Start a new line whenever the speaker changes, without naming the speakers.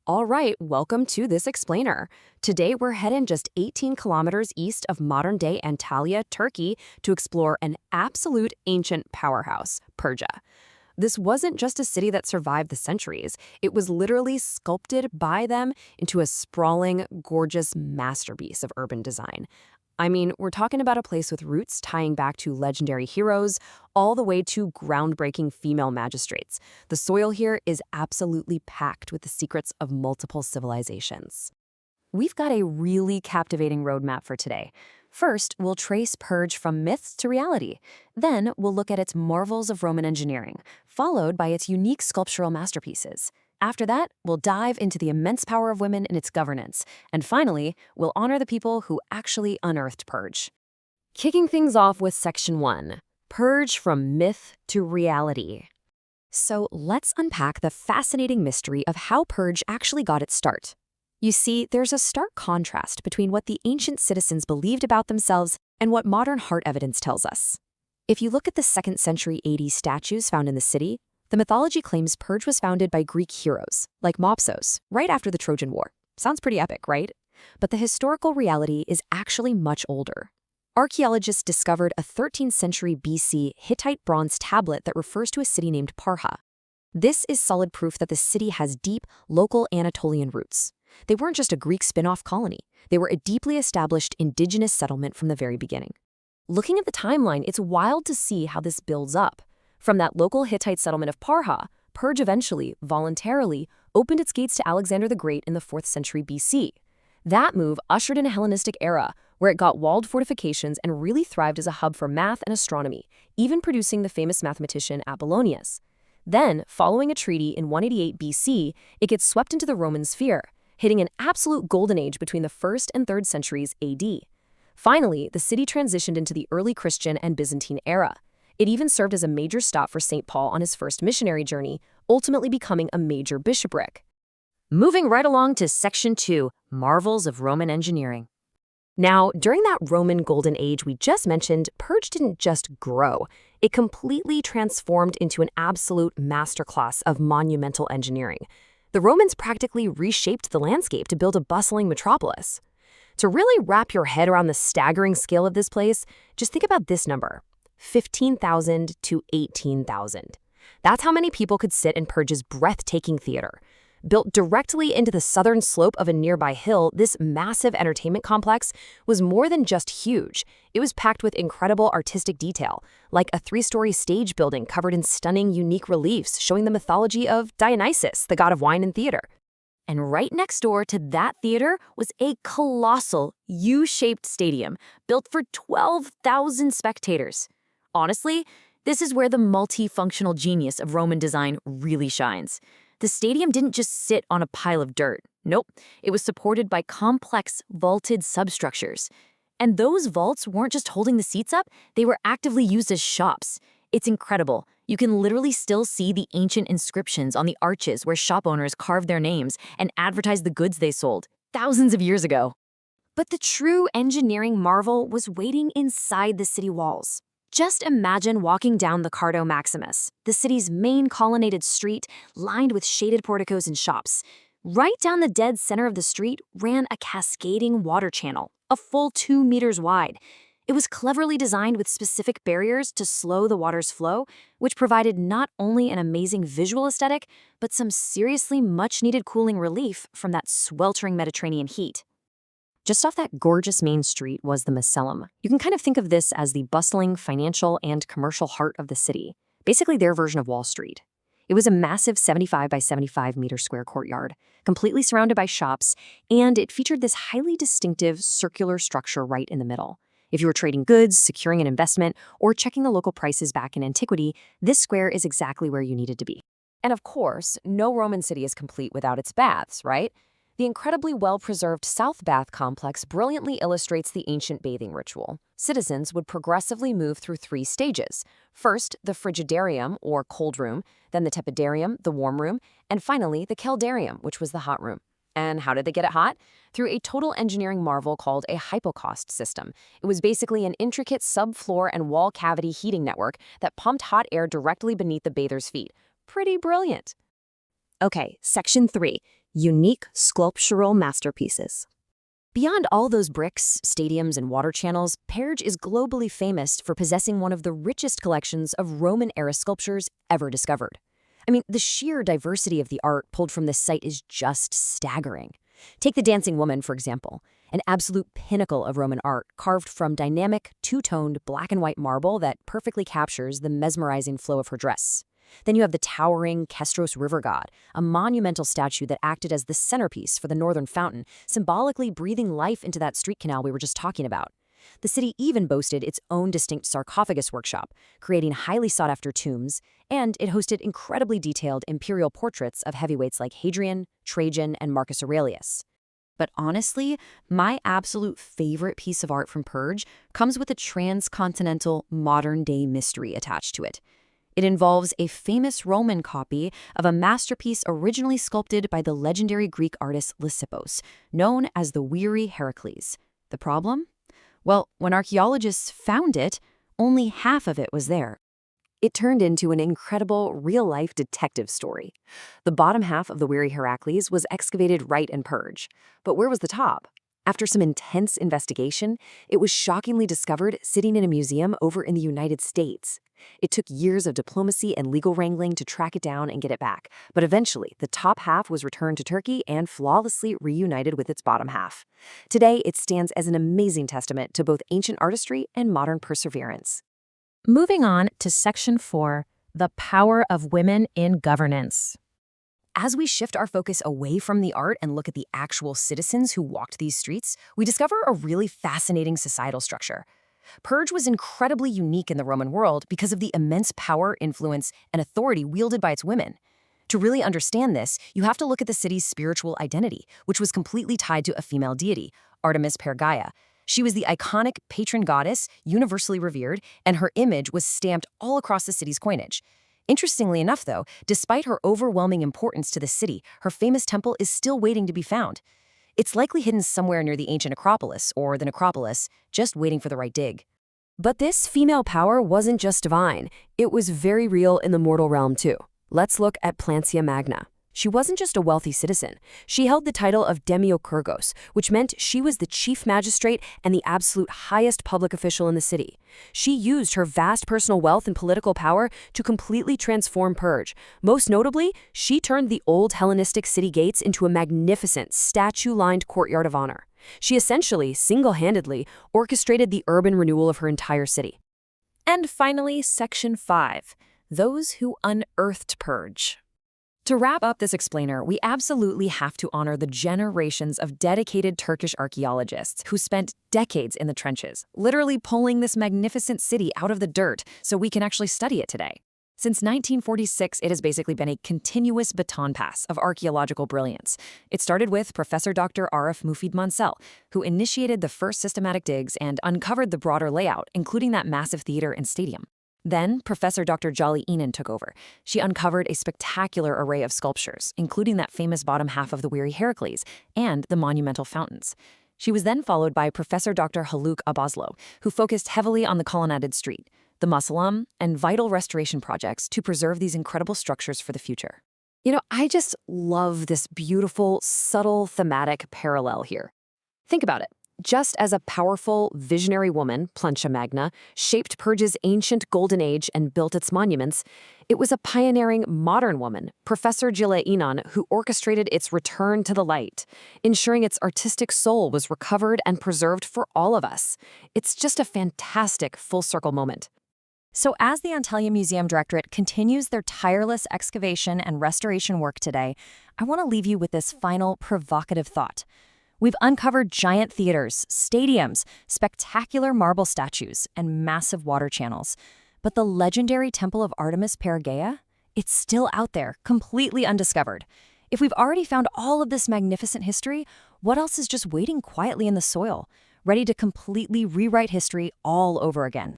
All right, welcome to this explainer. Today we're heading just 18 kilometers east of modern-day Antalya, Turkey, to explore an absolute ancient powerhouse, Perge. This wasn't just a city that survived the centuries. It was literally sculpted by them into a sprawling, gorgeous masterpiece of urban design. I mean, we're talking about a place with roots tying back to legendary heroes, all the way to groundbreaking female magistrates. The soil here is absolutely packed with the secrets of multiple civilizations. We've got a really captivating roadmap for today. First, we'll trace Perge from myths to reality. Then, we'll look at its marvels of Roman engineering, followed by its unique sculptural masterpieces. After that, we'll dive into the immense power of women in its governance. And finally, we'll honor the people who actually unearthed Perge. Kicking things off with Section 1, Perge from myth to reality. So let's unpack the fascinating mystery of how Perge actually got its start. You see, there's a stark contrast between what the ancient citizens believed about themselves and what modern hard evidence tells us. If you look at the 2nd century AD statues found in the city, the mythology claims Perge was founded by Greek heroes, like Mopsos, right after the Trojan War. Sounds pretty epic, right? But the historical reality is actually much older. Archaeologists discovered a 13th century BC Hittite bronze tablet that refers to a city named Parha. This is solid proof that the city has deep, local Anatolian roots. They weren't just a Greek spin-off colony. They were a deeply established indigenous settlement from the very beginning. Looking at the timeline, it's wild to see how this builds up. From that local Hittite settlement of Parha, Perge eventually, voluntarily, opened its gates to Alexander the Great in the 4th century BC. That move ushered in a Hellenistic era, where it got walled fortifications and really thrived as a hub for math and astronomy, even producing the famous mathematician Apollonius. Then, following a treaty in 188 BC, it gets swept into the Roman sphere, hitting an absolute golden age between the 1st and 3rd centuries AD. Finally, the city transitioned into the early Christian and Byzantine era. It even served as a major stop for St. Paul on his first missionary journey, ultimately becoming a major bishopric. Moving right along to Section 2, Marvels of Roman Engineering. Now, during that Roman Golden Age we just mentioned, Perge didn't just grow. It completely transformed into an absolute masterclass of monumental engineering. The Romans practically reshaped the landscape to build a bustling metropolis. To really wrap your head around the staggering scale of this place, just think about this number. 15,000 to 18,000. That's how many people could sit in Perge's breathtaking theater. Built directly into the southern slope of a nearby hill, this massive entertainment complex was more than just huge. It was packed with incredible artistic detail, like a 3-story stage building covered in stunning, unique reliefs showing the mythology of Dionysus, the god of wine and theater. And right next door to that theater was a colossal U-shaped stadium built for 12,000 spectators. Honestly, this is where the multifunctional genius of Roman design really shines. The stadium didn't just sit on a pile of dirt. Nope, it was supported by complex, vaulted substructures. And those vaults weren't just holding the seats up, they were actively used as shops. It's incredible. You can literally still see the ancient inscriptions on the arches where shop owners carved their names and advertised the goods they sold, thousands of years ago. But the true engineering marvel was waiting inside the city walls. Just imagine walking down the Cardo Maximus, the city's main colonnaded street lined with shaded porticos and shops. Right down the dead center of the street ran a cascading water channel, a full 2 meters wide. It was cleverly designed with specific barriers to slow the water's flow, which provided not only an amazing visual aesthetic, but some seriously much-needed cooling relief from that sweltering Mediterranean heat. Just off that gorgeous main street was the Macellum. You can kind of think of this as the bustling financial and commercial heart of the city, basically their version of Wall Street. It was a massive 75 by 75 meter square courtyard, completely surrounded by shops, and it featured this highly distinctive circular structure right in the middle. If you were trading goods, securing an investment, or checking the local prices back in antiquity, this square is exactly where you needed to be. And of course, no Roman city is complete without its baths, right? The incredibly well-preserved South Bath complex brilliantly illustrates the ancient bathing ritual. Citizens would progressively move through 3 stages. First, the frigidarium, or cold room, then the tepidarium, the warm room, and finally the caldarium, which was the hot room. And how did they get it hot? Through a total engineering marvel called a hypocaust system. It was basically an intricate subfloor and wall cavity heating network that pumped hot air directly beneath the bather's feet. Pretty brilliant. Okay, Section 3, unique sculptural masterpieces. Beyond all those bricks, stadiums, and water channels, Perge is globally famous for possessing one of the richest collections of Roman-era sculptures ever discovered. I mean, the sheer diversity of the art pulled from this site is just staggering. Take the Dancing Woman, for example, an absolute pinnacle of Roman art carved from dynamic, two-toned black and white marble that perfectly captures the mesmerizing flow of her dress. Then you have the towering Kestros River God, a monumental statue that acted as the centerpiece for the northern fountain, symbolically breathing life into that street canal we were just talking about. The city even boasted its own distinct sarcophagus workshop, creating highly sought-after tombs, and it hosted incredibly detailed imperial portraits of heavyweights like Hadrian, Trajan, and Marcus Aurelius. But honestly, my absolute favorite piece of art from Perge comes with a transcontinental modern-day mystery attached to it. It involves a famous Roman copy of a masterpiece originally sculpted by the legendary Greek artist Lysippos, known as the Weary Heracles. The problem? Well, when archaeologists found it, only half of it was there. It turned into an incredible real-life detective story. The bottom half of the Weary Heracles was excavated right in Perge. But where was the top? After some intense investigation, it was shockingly discovered sitting in a museum over in the United States. It took years of diplomacy and legal wrangling to track it down and get it back, but eventually the top half was returned to Turkey and flawlessly reunited with its bottom half. Today, it stands as an amazing testament to both ancient artistry and modern perseverance.
Moving on to Section 4, the power of women in governance.
As we shift our focus away from the art and look at the actual citizens who walked these streets, we discover a really fascinating societal structure. Perge was incredibly unique in the Roman world because of the immense power, influence, and authority wielded by its women. To really understand this, you have to look at the city's spiritual identity, which was completely tied to a female deity, Artemis Pergaia. She was the iconic patron goddess, universally revered, and her image was stamped all across the city's coinage. Interestingly enough, though, despite her overwhelming importance to the city, her famous temple is still waiting to be found. It's likely hidden somewhere near the ancient Acropolis, or the necropolis, just waiting for the right dig. But this female power wasn't just divine. It was very real in the mortal realm, too. Let's look at Plancia Magna. She wasn't just a wealthy citizen. She held the title of Demiokurgos, which meant she was the chief magistrate and the absolute highest public official in the city. She used her vast personal wealth and political power to completely transform Perge. Most notably, she turned the old Hellenistic city gates into a magnificent, statue-lined courtyard of honor. She essentially, single-handedly, orchestrated the urban renewal of her entire city.
And finally, Section 5, those who unearthed Perge.
To wrap up this explainer, we absolutely have to honor the generations of dedicated Turkish archaeologists who spent decades in the trenches, literally pulling this magnificent city out of the dirt so we can actually study it today. Since 1946, it has basically been a continuous baton pass of archaeological brilliance. It started with Professor Dr. Arif Mufid Mansell, who initiated the first systematic digs and uncovered the broader layout, including that massive theater and stadium. Then, Professor Dr. Jolly Enan took over. She uncovered a spectacular array of sculptures, including that famous bottom half of the Weary Heracles and the monumental fountains. She was then followed by Professor Dr. Haluk Abaslo, who focused heavily on the colonnaded street, the mausoleum, and vital restoration projects to preserve these incredible structures for the future. I just love this beautiful, subtle thematic parallel here. Think about it. Just as a powerful, visionary woman, Plancia Magna, shaped Perge's ancient golden age and built its monuments, it was a pioneering modern woman, Professor Jolly Enan, who orchestrated its return to the light, ensuring its artistic soul was recovered and preserved for all of us. It's just a fantastic full-circle moment.
So as the Antalya Museum Directorate continues their tireless excavation and restoration work today, I want to leave you with this final provocative thought. We've uncovered giant theaters, stadiums, spectacular marble statues, and massive water channels. But the legendary temple of Artemis Pergaia? It's still out there, completely undiscovered. If we've already found all of this magnificent history, what else is just waiting quietly in the soil, ready to completely rewrite history all over again?